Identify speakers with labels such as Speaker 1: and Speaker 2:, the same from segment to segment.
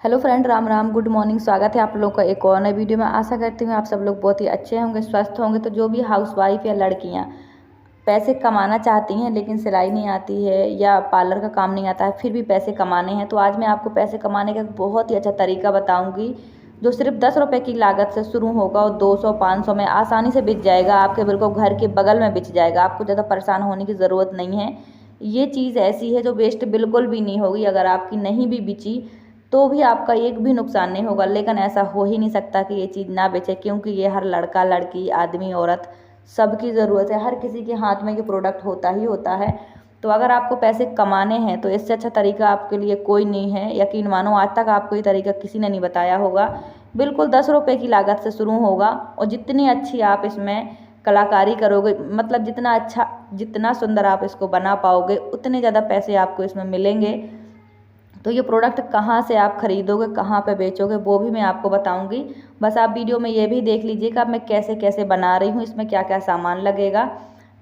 Speaker 1: Hello friend, Ram Ram, good morning. स्वागत है आप लोगों का एक और नई वीडियो में। आशा करती हूँ आप सब लोग बहुत ही अच्छे होंगे, स्वस्थ होंगे। तो जो भी हाउसवाइफ या लड़कियाँ पैसे कमाना चाहती हैं लेकिन सिलाई नहीं आती है या पार्लर का काम नहीं आता है, फिर भी पैसे कमाने हैं, तो आज मैं आपको पैसे कमाने का एक बहुत ही अच्छा तरीका बताऊँगी जो सिर्फ 10 रुपये की लागत से शुरू होगा और 200-500 में आसानी से बिक जाएगा। आपके बिल्कुल घर के बगल में बिक जाएगा, आपको ज़्यादा परेशान होने की ज़रूरत नहीं है। ये चीज़ ऐसी है जो वेस्ट बिल्कुल भी नहीं होगी। अगर आपकी नहीं भी बिची तो भी आपका एक भी नुकसान नहीं होगा, लेकिन ऐसा हो ही नहीं सकता कि ये चीज़ ना बेचे, क्योंकि ये हर लड़का लड़की आदमी औरत सबकी ज़रूरत है। हर किसी के हाथ में ये प्रोडक्ट होता ही होता है। तो अगर आपको पैसे कमाने हैं तो इससे अच्छा तरीका आपके लिए कोई नहीं है। यकीन मानो, आज तक आपको ये तरीका किसी ने नहीं बताया होगा। बिल्कुल 10 रुपये की लागत से शुरू होगा और जितनी अच्छी आप इसमें कलाकारी करोगे, मतलब जितना अच्छा जितना सुंदर आप इसको बना पाओगे, उतने ज़्यादा पैसे आपको इसमें मिलेंगे। तो ये प्रोडक्ट कहाँ से आप खरीदोगे, कहाँ पे बेचोगे, वो भी मैं आपको बताऊंगी। बस आप वीडियो में ये भी देख लीजिएगा मैं कैसे कैसे बना रही हूँ, इसमें क्या क्या सामान लगेगा।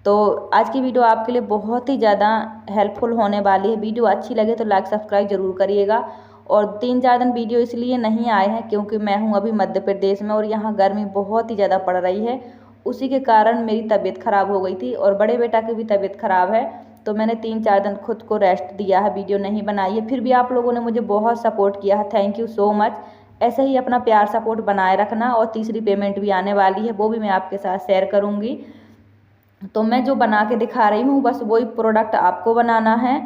Speaker 1: तो आज की वीडियो आपके लिए बहुत ही ज़्यादा हेल्पफुल होने वाली है। वीडियो अच्छी लगे तो लाइक सब्सक्राइब जरूर करिएगा। और 3-4 दिन वीडियो इसलिए नहीं आए हैं क्योंकि मैं हूँ अभी मध्य प्रदेश में और यहाँ गर्मी बहुत ही ज़्यादा पड़ रही है। उसी के कारण मेरी तबीयत ख़राब हो गई थी और बड़े बेटा की भी तबीयत ख़राब है, तो मैंने 3-4 दिन खुद को रेस्ट दिया है, वीडियो नहीं बनाई है। फिर भी आप लोगों ने मुझे बहुत सपोर्ट किया है, थैंक यू सो मच। ऐसे ही अपना प्यार सपोर्ट बनाए रखना। और तीसरी पेमेंट भी आने वाली है, वो भी मैं आपके साथ शेयर करूँगी। तो मैं जो बना के दिखा रही हूँ बस वही प्रोडक्ट आपको बनाना है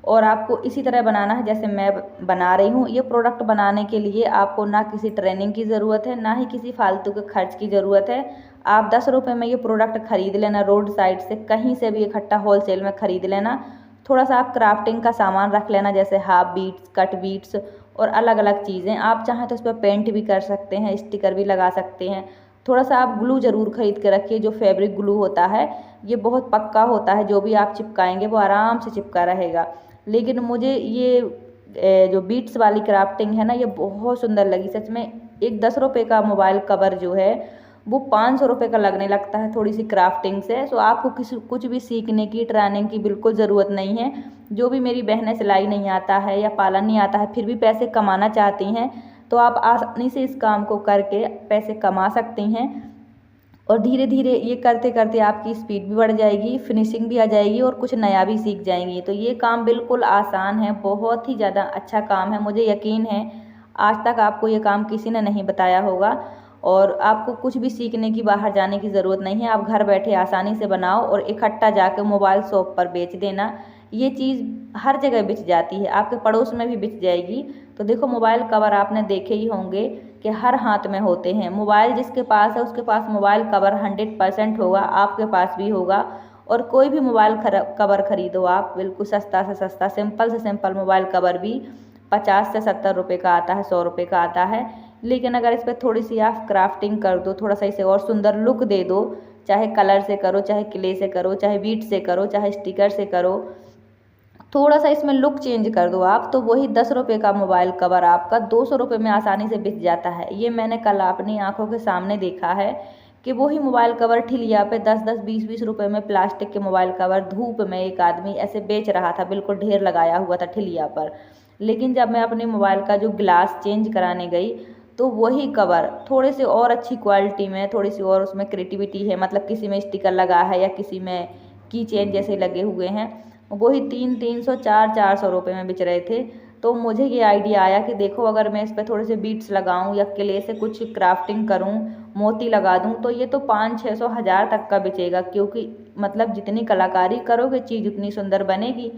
Speaker 1: और आपको इसी तरह बनाना है जैसे मैं बना रही हूँ। ये प्रोडक्ट बनाने के लिए आपको ना किसी ट्रेनिंग की ज़रूरत है, ना ही किसी फालतू के खर्च की ज़रूरत है। आप 10 रुपये में ये प्रोडक्ट खरीद लेना, रोड साइड से कहीं से भी इकट्ठा होलसेल में ख़रीद लेना। थोड़ा सा आप क्राफ्टिंग का सामान रख लेना, जैसे हाफ बीट्स, कट बीट्स और अलग अलग चीज़ें। आप चाहें तो इस पर पेंट भी कर सकते हैं, स्टिकर भी लगा सकते हैं। थोड़ा सा आप ग्लू ज़रूर खरीद के रखिए, जो फैब्रिक ग्लू होता है ये बहुत पक्का होता है, जो भी आप चिपकाएंगे वो आराम से चिपका रहेगा। लेकिन मुझे ये जो बीट्स वाली क्राफ्टिंग है ना, ये बहुत सुंदर लगी सच में। एक 10 रुपये का मोबाइल कवर जो है वो 500 रुपये का लगने लगता है थोड़ी सी क्राफ्टिंग से। सो आपको कुछ भी सीखने की ट्रेनिंग की बिल्कुल ज़रूरत नहीं है। जो भी मेरी बहनें सिलाई नहीं आता है या पालन नहीं आता है फिर भी पैसे कमाना चाहती हैं, तो आप आसानी से इस काम को करके पैसे कमा सकती हैं। और धीरे धीरे ये करते करते आपकी स्पीड भी बढ़ जाएगी, फिनिशिंग भी आ जाएगी और कुछ नया भी सीख जाएंगी। तो ये काम बिल्कुल आसान है, बहुत ही ज़्यादा अच्छा काम है, मुझे यकीन है आज तक आपको ये काम किसी ने नहीं बताया होगा। और आपको कुछ भी सीखने की, बाहर जाने की ज़रूरत नहीं है। आप घर बैठे आसानी से बनाओ और इकट्ठा जाकर मोबाइल शॉप पर बेच देना। ये चीज़ हर जगह बिक जाती है, आपके पड़ोस में भी बिक जाएगी। तो देखो, मोबाइल कवर आपने देखे ही होंगे कि हर हाथ में होते हैं। मोबाइल जिसके पास है उसके पास मोबाइल कवर 100% होगा, आपके पास भी होगा। और कोई भी मोबाइल कवर खरीदो आप, बिल्कुल सस्ता से सस्ता सिंपल से सिंपल मोबाइल कवर भी 50 से 70 रुपये का आता है, 100 रुपये का आता है। लेकिन अगर इस पर थोड़ी सी आप क्राफ्टिंग कर दो, थोड़ा सा इसे और सुंदर लुक दे दो, चाहे कलर से करो, चाहे क्ले से करो, चाहे बीट से करो, चाहे स्टिकर से करो, थोड़ा सा इसमें लुक चेंज कर दो आप, तो वही 10 रुपये का मोबाइल कवर आपका 200 रुपये में आसानी से बिक जाता है। ये मैंने कल अपनी आंखों के सामने देखा है कि वही मोबाइल कवर ठिलिया पे 10-10, 20-20 रुपये में प्लास्टिक के मोबाइल कवर धूप में एक आदमी ऐसे बेच रहा था, बिल्कुल ढेर लगाया हुआ था ठिलिया पर। लेकिन जब मैं अपने मोबाइल का जो ग्लास चेंज कराने गई तो वही कवर थोड़े से और अच्छी क्वालिटी में, थोड़ी सी और उसमें क्रिएटिविटी है, मतलब किसी में स्टिकर लगा है या किसी में की चेन जैसे लगे हुए हैं, वही 300-300, 400-400 रुपये में बिच रहे थे। तो मुझे ये आइडिया आया कि देखो, अगर मैं इस पर थोड़े से बीट्स लगाऊं या क्ले से कुछ क्राफ्टिंग करूं, मोती लगा दूं, तो ये तो 500-600, 1000 तक का बिचेगा। क्योंकि मतलब जितनी कलाकारी करोगे चीज़ उतनी सुंदर बनेगी।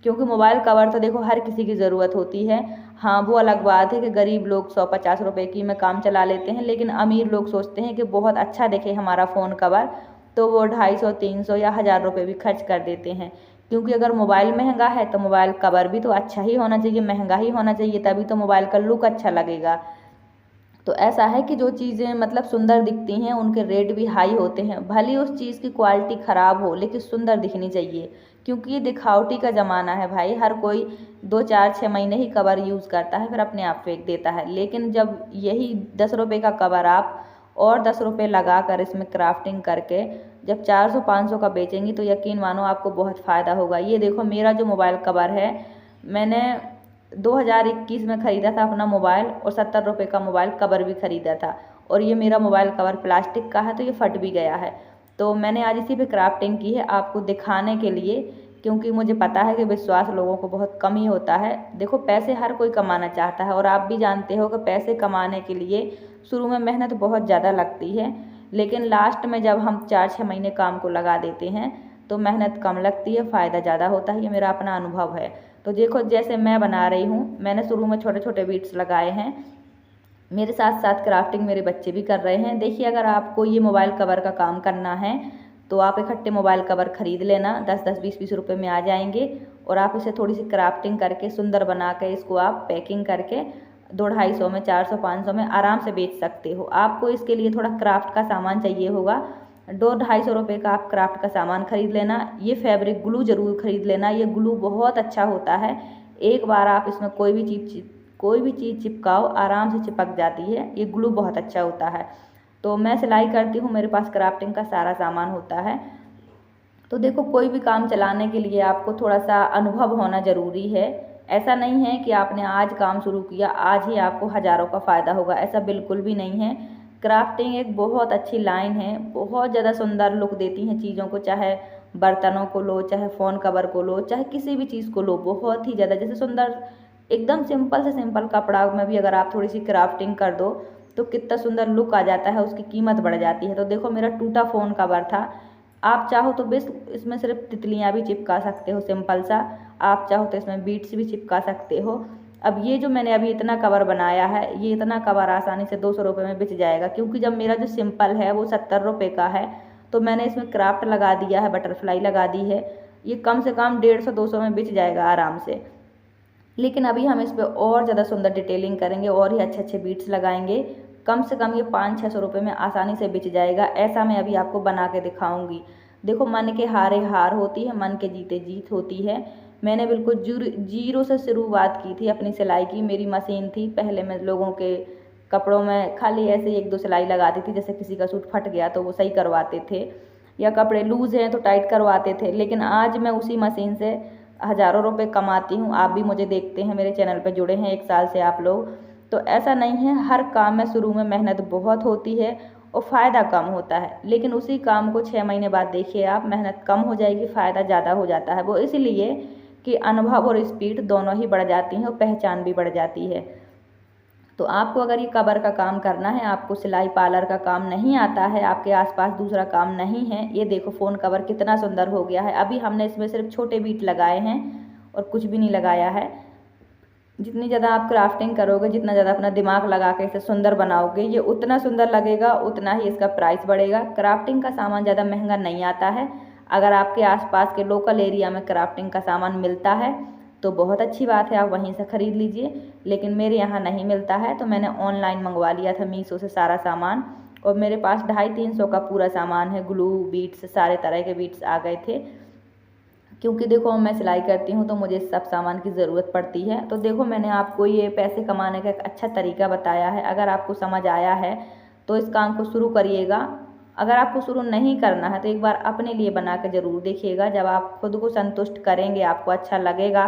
Speaker 1: क्योंकि मोबाइल कवर तो देखो हर किसी की ज़रूरत होती है। हाँ, वो अलग बात है कि गरीब लोग 100-50 रुपये की में काम चला लेते हैं, लेकिन अमीर लोग सोचते हैं कि बहुत अच्छा दिखे हमारा फ़ोन कवर, तो वो 250, 300 या 1000 रुपये भी खर्च कर देते हैं। क्योंकि अगर मोबाइल महंगा है तो मोबाइल कवर भी तो अच्छा ही होना चाहिए, महंगा ही होना चाहिए, तभी तो मोबाइल का लुक अच्छा लगेगा। तो ऐसा है कि जो चीज़ें मतलब सुंदर दिखती हैं उनके रेट भी हाई होते हैं, भले उस चीज़ की क्वालिटी ख़राब हो लेकिन सुंदर दिखनी चाहिए। क्योंकि ये दिखावटी का ज़माना है भाई, हर कोई 2-4-6 महीने ही कवर यूज़ करता है फिर अपने आप फेंक देता है। लेकिन जब यही 10 रुपये का कवर आप और 10 रुपये लगा कर इसमें क्राफ्टिंग करके जब 400-500 का बेचेंगी तो यकीन मानो आपको बहुत फ़ायदा होगा। ये देखो, मेरा जो मोबाइल कवर है मैंने 2021 में ख़रीदा था अपना मोबाइल और 70 रुपये का मोबाइल कवर भी ख़रीदा था, और ये मेरा मोबाइल कवर प्लास्टिक का है तो ये फट भी गया है। तो मैंने आज इसी पे क्राफ्टिंग की है आपको दिखाने के लिए, क्योंकि मुझे पता है कि विश्वास लोगों को बहुत कम ही होता है। देखो पैसे हर कोई कमाना चाहता है और आप भी जानते हो कि पैसे कमाने के लिए शुरू में मेहनत बहुत ज़्यादा लगती है, लेकिन लास्ट में जब हम 4-6 महीने काम को लगा देते हैं तो मेहनत कम लगती है, फ़ायदा ज़्यादा होता है। ये मेरा अपना अनुभव है। तो देखो जैसे मैं बना रही हूँ, मैंने शुरू में छोटे छोटे बीट्स लगाए हैं, मेरे साथ साथ क्राफ्टिंग मेरे बच्चे भी कर रहे हैं। देखिए अगर आपको ये मोबाइल कवर का काम करना है तो आप इकट्ठे मोबाइल कवर ख़रीद लेना, 10-10, 20-20 रुपये में आ जाएंगे, और आप इसे थोड़ी सी क्राफ्टिंग करके सुंदर बना के इसको आप पैकिंग करके 200-250 में, 400-500 में आराम से बेच सकते हो। आपको इसके लिए थोड़ा क्राफ्ट का सामान चाहिए होगा, 200-250 रुपये का आप क्राफ्ट का सामान खरीद लेना। ये फैब्रिक ग्लू ज़रूर खरीद लेना, ये ग्लू बहुत अच्छा होता है। एक बार आप इसमें कोई भी चीज़ चिपकाओ आराम से चिपक जाती है, ये ग्लू बहुत अच्छा होता है। तो मैं सिलाई करती हूँ, मेरे पास क्राफ्टिंग का सारा सामान होता है। तो देखो कोई भी काम चलाने के लिए आपको थोड़ा सा अनुभव होना ज़रूरी है। ऐसा नहीं है कि आपने आज काम शुरू किया आज ही आपको हज़ारों का फ़ायदा होगा, ऐसा बिल्कुल भी नहीं है। क्राफ्टिंग एक बहुत अच्छी लाइन है, बहुत ज़्यादा सुंदर लुक देती हैं चीज़ों को, चाहे बर्तनों को लो, चाहे फ़ोन कवर को लो, चाहे किसी भी चीज़ को लो, बहुत ही ज़्यादा जैसे सुंदर एकदम सिंपल से सिंपल कपड़ा में भी अगर आप थोड़ी सी क्राफ्टिंग कर दो तो कितना सुंदर लुक आ जाता है, उसकी कीमत बढ़ जाती है। तो देखो मेरा टूटा फ़ोन कवर था, आप चाहो तो बस इसमें सिर्फ तितलियाँ भी चिपका सकते हो सिंपल सा, आप चाहो तो इसमें बीट्स भी चिपका सकते हो। अब ये जो मैंने अभी इतना कवर बनाया है, ये इतना कवर आसानी से 200 रुपये में बिक जाएगा, क्योंकि जब मेरा जो सिंपल है वो 70 रुपये का है तो मैंने इसमें क्राफ्ट लगा दिया है, बटरफ्लाई लगा दी है, ये कम से कम 150-200 में बिक जाएगा आराम से। लेकिन अभी हम इस पर और ज़्यादा सुंदर डिटेलिंग करेंगे और ही अच्छे अच्छे बीट्स लगाएंगे, कम से कम ये 500-600 रुपये में आसानी से बिक जाएगा। ऐसा मैं अभी आपको बना के दिखाऊंगी। देखो मन के हारे हार होती है, मन के जीते जीत होती है। मैंने बिल्कुल जीरो से शुरुआत की थी अपनी सिलाई की, मेरी मशीन थी। पहले मैं लोगों के कपड़ों में खाली ऐसे 1-2 सिलाई लगाती थी, जैसे किसी का सूट फट गया तो वो सही करवाते थे, या कपड़े लूज़ हैं तो टाइट करवाते थे। लेकिन आज मैं उसी मशीन से हज़ारों रुपए कमाती हूँ। आप भी मुझे देखते हैं, मेरे चैनल पे जुड़े हैं 1 साल से आप लोग। तो ऐसा नहीं है, हर काम में शुरू में मेहनत बहुत होती है और फ़ायदा कम होता है, लेकिन उसी काम को 6 महीने बाद देखिए आप, मेहनत कम हो जाएगी, फ़ायदा ज़्यादा हो जाता है। वो इसलिए कि अनुभव और स्पीड दोनों ही बढ़ जाती हैं और पहचान भी बढ़ जाती है। तो आपको अगर ये कवर का काम करना है, आपको सिलाई पार्लर का काम नहीं आता है, आपके आसपास दूसरा काम नहीं है, ये देखो फ़ोन कवर कितना सुंदर हो गया है। अभी हमने इसमें सिर्फ छोटे बीट लगाए हैं और कुछ भी नहीं लगाया है। जितनी ज़्यादा आप क्राफ्टिंग करोगे, जितना ज़्यादा अपना दिमाग लगा के इसे सुंदर बनाओगे, ये उतना सुंदर लगेगा, उतना ही इसका प्राइस बढ़ेगा। क्राफ्टिंग का सामान ज़्यादा महंगा नहीं आता है। अगर आपके आसपास के लोकल एरिया में क्राफ्टिंग का सामान मिलता है तो बहुत अच्छी बात है, आप वहीं से ख़रीद लीजिए। लेकिन मेरे यहाँ नहीं मिलता है तो मैंने ऑनलाइन मंगवा लिया था मीशो से सारा सामान, और मेरे पास 250-300 का पूरा सामान है। ग्लू, बीट्स, सारे तरह के बीट्स आ गए थे, क्योंकि देखो मैं सिलाई करती हूँ तो मुझे सब सामान की ज़रूरत पड़ती है। तो देखो मैंने आपको ये पैसे कमाने का एक अच्छा तरीका बताया है। अगर आपको समझ आया है तो इस काम को शुरू करिएगा। अगर आपको शुरू नहीं करना है तो एक बार अपने लिए बना के ज़रूर देखिएगा। जब आप खुद को संतुष्ट करेंगे, आपको अच्छा लगेगा,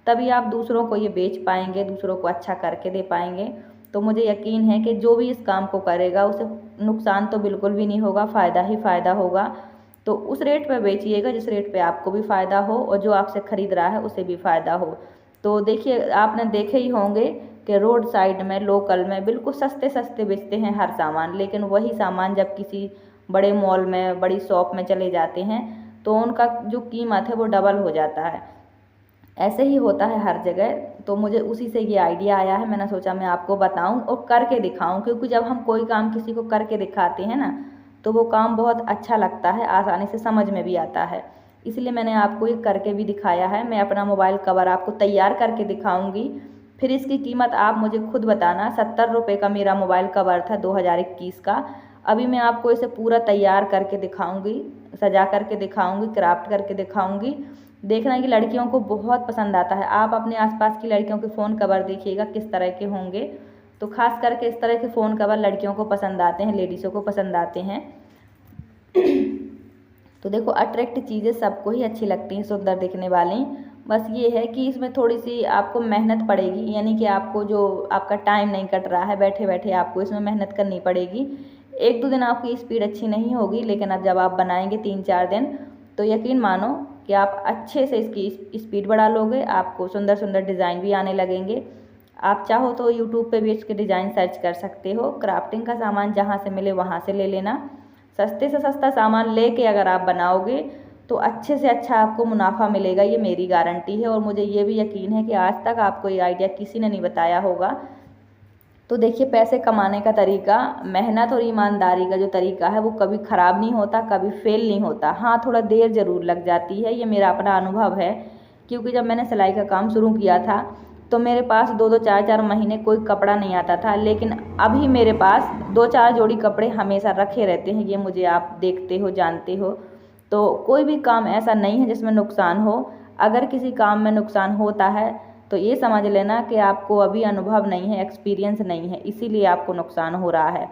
Speaker 1: तभी आप दूसरों को ये बेच पाएंगे, दूसरों को अच्छा करके दे पाएंगे। तो मुझे यकीन है कि जो भी इस काम को करेगा उसे नुकसान तो बिल्कुल भी नहीं होगा, फ़ायदा ही फ़ायदा होगा। तो उस रेट पर बेचिएगा जिस रेट पे आपको भी फ़ायदा हो और जो आपसे ख़रीद रहा है उसे भी फ़ायदा हो। तो देखिए आपने देखे ही होंगे कि रोड साइड में, लोकल में बिल्कुल सस्ते सस्ते बेचते हैं हर सामान, लेकिन वही सामान जब किसी बड़े मॉल में, बड़ी शॉप में चले जाते हैं तो उनका जो कीमत है वो डबल हो जाता है। ऐसे ही होता है हर जगह। तो मुझे उसी से ये आइडिया आया है, मैंने सोचा मैं आपको बताऊं और करके दिखाऊं, क्योंकि जब हम कोई काम किसी को करके दिखाते हैं ना तो वो काम बहुत अच्छा लगता है, आसानी से समझ में भी आता है। इसलिए मैंने आपको ये करके भी दिखाया है। मैं अपना मोबाइल कवर आपको तैयार करके दिखाऊंगी, फिर इसकी कीमत आप मुझे खुद बताना। 70 रुपये का मेरा मोबाइल कवर था 2021 का। अभी मैं आपको इसे पूरा तैयार करके दिखाऊंगी, सजा करके दिखाऊंगी, क्राफ्ट करके दिखाऊंगी। देखना कि लड़कियों को बहुत पसंद आता है। आप अपने आसपास की लड़कियों के फ़ोन कवर देखिएगा किस तरह के होंगे, तो ख़ास करके इस तरह के फ़ोन कवर लड़कियों को पसंद आते हैं, लेडीज़ों को पसंद आते हैं। तो देखो अट्रैक्ट चीज़ें सबको ही अच्छी लगती हैं, सुंदर दिखने वाली। बस ये है कि इसमें थोड़ी सी आपको मेहनत पड़ेगी, यानी कि आपको जो आपका टाइम नहीं कट रहा है बैठे बैठे, आपको इसमें मेहनत करनी पड़ेगी। 1-2 दिन आपकी स्पीड अच्छी नहीं होगी, लेकिन अब जब आप बनाएंगे 3-4 दिन तो यकीन मानो कि आप अच्छे से इसकी स्पीड बढ़ा लोगे। आपको सुंदर सुंदर डिज़ाइन भी आने लगेंगे। आप चाहो तो यूट्यूब पे भी इसके डिज़ाइन सर्च कर सकते हो। क्राफ्टिंग का सामान जहाँ से मिले वहाँ से ले लेना। सस्ते से सस्ता सामान लेके अगर आप बनाओगे तो अच्छे से अच्छा आपको मुनाफा मिलेगा, ये मेरी गारंटी है। और मुझे ये भी यकीन है कि आज तक आपको ये आइडिया किसी ने नहीं बताया होगा। तो देखिए, पैसे कमाने का तरीका, मेहनत और ईमानदारी का जो तरीका है वो कभी ख़राब नहीं होता, कभी फेल नहीं होता। हाँ, थोड़ा देर ज़रूर लग जाती है, ये मेरा अपना अनुभव है। क्योंकि जब मैंने सिलाई का काम शुरू किया था तो मेरे पास 2-2 4-4 महीने कोई कपड़ा नहीं आता था, लेकिन अभी मेरे पास 2-4 जोड़ी कपड़े हमेशा रखे रहते हैं। ये मुझे आप देखते हो, जानते हो। तो कोई भी काम ऐसा नहीं है जिसमें नुकसान हो। अगर किसी काम में नुकसान होता है तो ये समझ लेना कि आपको अभी अनुभव नहीं है, एक्सपीरियंस नहीं है, इसीलिए आपको नुकसान हो रहा है।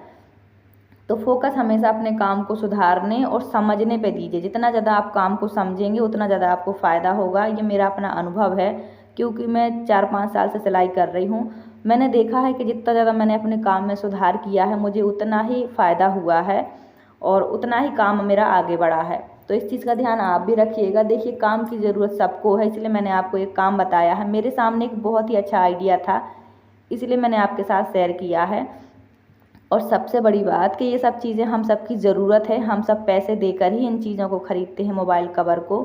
Speaker 1: तो फोकस हमेशा अपने काम को सुधारने और समझने पे दीजिए। जितना ज़्यादा आप काम को समझेंगे उतना ज़्यादा आपको फ़ायदा होगा। ये मेरा अपना अनुभव है, क्योंकि मैं 4-5 साल से सिलाई कर रही हूँ। मैंने देखा है कि जितना ज़्यादा मैंने अपने काम में सुधार किया है, मुझे उतना ही फ़ायदा हुआ है और उतना ही काम मेरा आगे बढ़ा है। तो इस चीज़ का ध्यान आप भी रखिएगा। देखिए, काम की ज़रूरत सबको है, इसलिए मैंने आपको एक काम बताया है। मेरे सामने एक बहुत ही अच्छा आइडिया था, इसलिए मैंने आपके साथ शेयर किया है। और सबसे बड़ी बात कि ये सब चीज़ें हम सब की ज़रूरत है। हम सब पैसे देकर ही इन चीज़ों को ख़रीदते हैं, मोबाइल कवर को।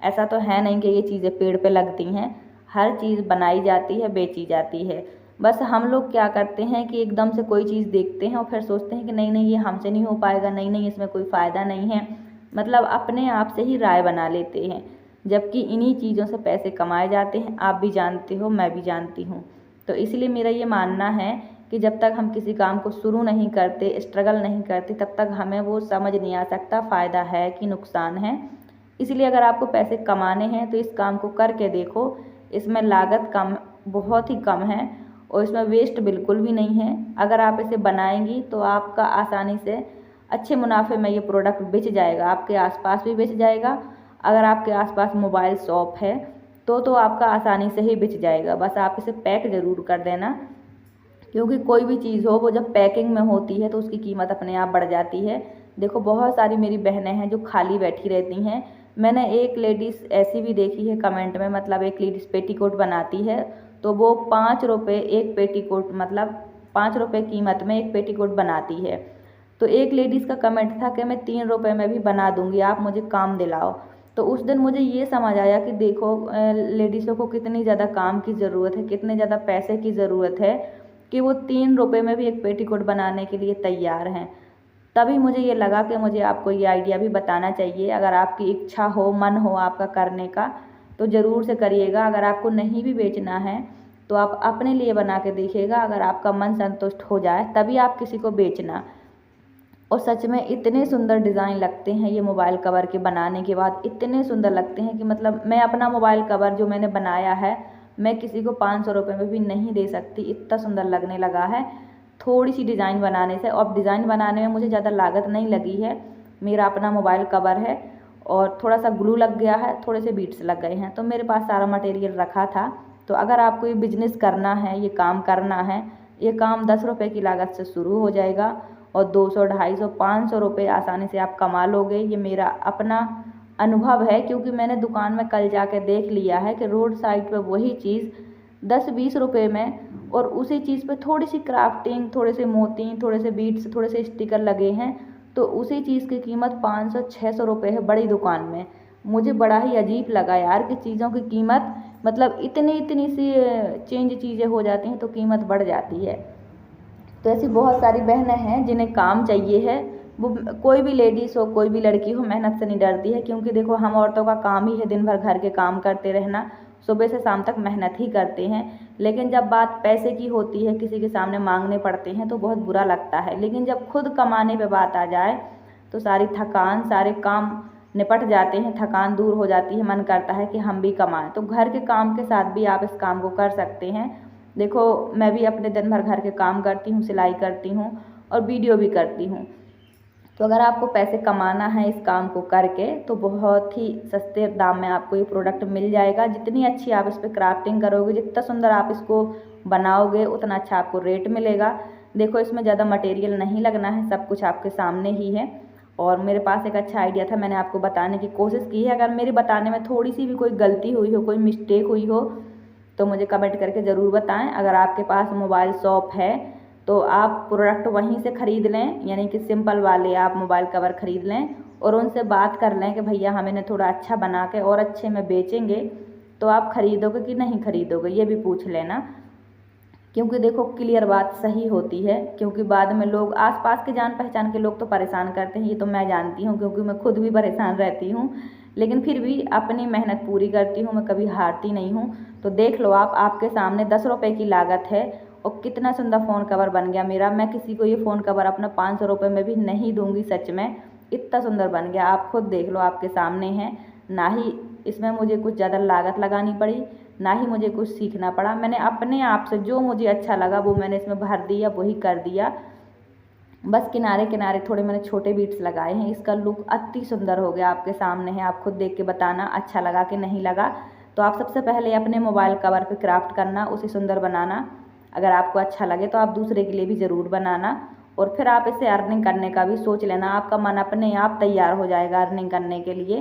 Speaker 1: ऐसा तो है नहीं कि ये चीज़ें पेड़ पे लगती हैं। हर चीज़ बनाई जाती है, बेची जाती है। बस हम लोग क्या करते हैं कि एकदम से कोई चीज़ देखते हैं और फिर सोचते हैं कि नहीं नहीं, ये हमसे नहीं हो पाएगा, नहीं नहीं, इसमें कोई फ़ायदा नहीं है। मतलब अपने आप से ही राय बना लेते हैं, जबकि इन्हीं चीज़ों से पैसे कमाए जाते हैं। आप भी जानते हो, मैं भी जानती हूँ। तो इसलिए मेरा ये मानना है कि जब तक हम किसी काम को शुरू नहीं करते, स्ट्रगल नहीं करते, तब तक हमें वो समझ नहीं आ सकता फ़ायदा है कि नुकसान है। इसलिए अगर आपको पैसे कमाने हैं तो इस काम को करके देखो। इसमें लागत कम, बहुत ही कम है, और इसमें वेस्ट बिल्कुल भी नहीं है। अगर आप इसे बनाएंगी तो आपका आसानी से अच्छे मुनाफे में ये प्रोडक्ट बेच जाएगा, आपके आसपास भी बेच जाएगा। अगर आपके आसपास मोबाइल शॉप है तो आपका आसानी से ही बिक जाएगा। बस आप इसे पैक ज़रूर कर देना, क्योंकि कोई भी चीज़ हो वो जब पैकिंग में होती है तो उसकी कीमत अपने आप बढ़ जाती है। देखो, बहुत सारी मेरी बहनें हैं जो खाली बैठी रहती हैं। मैंने एक लेडीज़ ऐसी भी देखी है कमेंट में, मतलब एक लेडीज़ पेटीकोट बनाती है तो वो 5 रुपये एक पेटीकोट, मतलब 5 रुपये कीमत में एक पेटीकोट बनाती है। तो एक लेडीज़ का कमेंट था कि मैं 3 रुपये में भी बना दूँगी, आप मुझे काम दिलाओ। तो उस दिन मुझे ये समझ आया कि देखो, लेडीज़ों को कितनी ज़्यादा काम की ज़रूरत है, कितने ज़्यादा पैसे की ज़रूरत है कि वो 3 रुपये में भी एक पेटीकोट बनाने के लिए तैयार हैं। तभी मुझे ये लगा कि मुझे आपको ये आइडिया भी बताना चाहिए। अगर आपकी इच्छा हो, मन हो आपका करने का, तो ज़रूर से करिएगा। अगर आपको नहीं भी बेचना है तो आप अपने लिए बना के देखिएगा। अगर आपका मन संतुष्ट हो जाए तभी आप किसी को बेचना। और सच में इतने सुंदर डिज़ाइन लगते हैं ये मोबाइल कवर के बनाने के बाद, इतने सुंदर लगते हैं कि मतलब मैं अपना मोबाइल कवर जो मैंने बनाया है, मैं किसी को 500 रुपये में भी नहीं दे सकती, इतना सुंदर लगने लगा है थोड़ी सी डिज़ाइन बनाने से। और डिज़ाइन बनाने में मुझे ज़्यादा लागत नहीं लगी है। मेरा अपना मोबाइल कवर है और थोड़ा सा ग्लू लग गया है, थोड़े से बीट्स लग गए हैं, तो मेरे पास सारा मटेरियल रखा था। तो अगर आपको ये बिज़नेस करना है, ये काम करना है, ये काम 10 रुपये की लागत से शुरू हो जाएगा और 200, 250, 500 रुपये आसानी से आप कमा लोगे। ये मेरा अपना अनुभव है, क्योंकि मैंने दुकान में कल जाके देख लिया है कि रोड साइड पे वही चीज़ 10-20 रुपये में, और उसी चीज़ पे थोड़ी सी क्राफ्टिंग, थोड़े से मोती, थोड़े से बीट्स, थोड़े से स्टिकर लगे हैं, तो उसी चीज़ की कीमत 500-600 रुपये है बड़ी दुकान में। मुझे बड़ा ही अजीब लगा यार कि चीज़ों की कीमत, मतलब इतनी इतनी सी चेंज चीज़ें हो जाती हैं तो कीमत बढ़ जाती है। तो ऐसी बहुत सारी बहनें हैं जिन्हें काम चाहिए है। वो कोई भी लेडीज़ हो, कोई भी लड़की हो, मेहनत से नहीं डरती है। क्योंकि देखो, हम औरतों का काम ही है दिन भर घर के काम करते रहना, सुबह से शाम तक मेहनत ही करते हैं। लेकिन जब बात पैसे की होती है, किसी के सामने मांगने पड़ते हैं तो बहुत बुरा लगता है। लेकिन जब खुद कमाने पे बात आ जाए तो सारी थकान, सारे काम निपट जाते हैं, थकान दूर हो जाती है, मन करता है कि हम भी कमाएं। तो घर के काम के साथ भी आप इस काम को कर सकते हैं। देखो, मैं भी अपने दिन भर घर के काम करती हूँ, सिलाई करती हूँ और वीडियो भी करती हूँ। तो अगर आपको पैसे कमाना है इस काम को करके तो बहुत ही सस्ते दाम में आपको ये प्रोडक्ट मिल जाएगा। जितनी अच्छी आप इस पर क्राफ्टिंग करोगे, जितना सुंदर आप इसको बनाओगे, उतना अच्छा आपको रेट मिलेगा। देखो इसमें ज़्यादा मटेरियल नहीं लगना है, सब कुछ आपके सामने ही है। और मेरे पास एक अच्छा आइडिया था, मैंने आपको बताने की कोशिश की है। अगर मेरे बताने में थोड़ी सी भी कोई गलती हुई हो, कोई मिस्टेक हुई हो, तो मुझे कमेंट करके ज़रूर बताएं। अगर आपके पास मोबाइल शॉप है तो आप प्रोडक्ट वहीं से ख़रीद लें, यानी कि सिंपल वाले आप मोबाइल कवर ख़रीद लें और उनसे बात कर लें कि भैया हमें ना थोड़ा अच्छा बना के और अच्छे में बेचेंगे, तो आप ख़रीदोगे कि नहीं ख़रीदोगे, ये भी पूछ लेना। क्योंकि देखो क्लियर बात सही होती है, क्योंकि बाद में लोग आसपास के जान पहचान के लोग तो परेशान करते हैं, ये तो मैं जानती हूँ क्योंकि मैं खुद भी परेशान रहती हूँ। लेकिन फिर भी अपनी मेहनत पूरी करती हूँ, मैं कभी हारती नहीं हूँ। तो देख लो आप, आपके सामने 10 रुपये की लागत है और कितना सुंदर फ़ोन कवर बन गया मेरा। मैं किसी को ये फ़ोन कवर अपना 500 रुपये में भी नहीं दूंगी, सच में इतना सुंदर बन गया। आप खुद देख लो, आपके सामने है। ना ही इसमें मुझे कुछ ज़्यादा लागत लगानी पड़ी, ना ही मुझे कुछ सीखना पड़ा। मैंने अपने आप से जो मुझे अच्छा लगा वो मैंने इसमें भर दिया, वही कर दिया। बस किनारे किनारे थोड़े मैंने छोटे बीट्स लगाए हैं। इसका लुक अति सुंदर हो गया, आपके सामने है। आप खुद देख के बताना अच्छा लगा कि नहीं लगा। तो आप सबसे पहले अपने मोबाइल कवर पे क्राफ्ट करना, उसे सुंदर बनाना। अगर आपको अच्छा लगे तो आप दूसरे के लिए भी ज़रूर बनाना और फिर आप इसे अर्निंग करने का भी सोच लेना। आपका मन अपने आप तैयार हो जाएगा अर्निंग करने के लिए,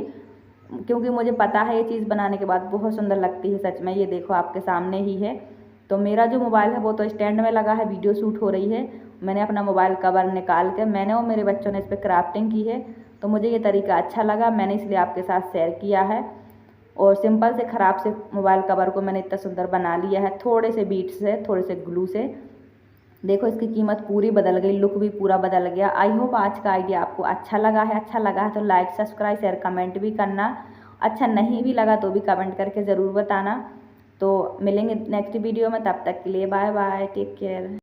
Speaker 1: क्योंकि मुझे पता है ये चीज़ बनाने के बाद बहुत सुंदर लगती है सच में। ये देखो आपके सामने ही है। तो मेरा जो मोबाइल है वो तो स्टैंड में लगा है, वीडियो शूट हो रही है। मैंने अपना मोबाइल कवर निकाल के मैंने और मेरे बच्चों ने इस पर क्राफ्टिंग की है। तो मुझे ये तरीका अच्छा लगा, मैंने इसलिए आपके साथ शेयर किया है। और सिंपल से ख़राब से मोबाइल कवर को मैंने इतना सुंदर बना लिया है, थोड़े से बीट से, थोड़े से ग्लू से। देखो इसकी कीमत पूरी बदल गई, लुक भी पूरा बदल गया। आई होप आज का आइडिया आपको अच्छा लगा है। अच्छा लगा है तो लाइक, सब्सक्राइब, शेयर, कमेंट भी करना। अच्छा नहीं भी लगा तो भी कमेंट करके ज़रूर बताना। तो मिलेंगे नेक्स्ट वीडियो में, तब तक के लिए बाय बाय, टेक केयर।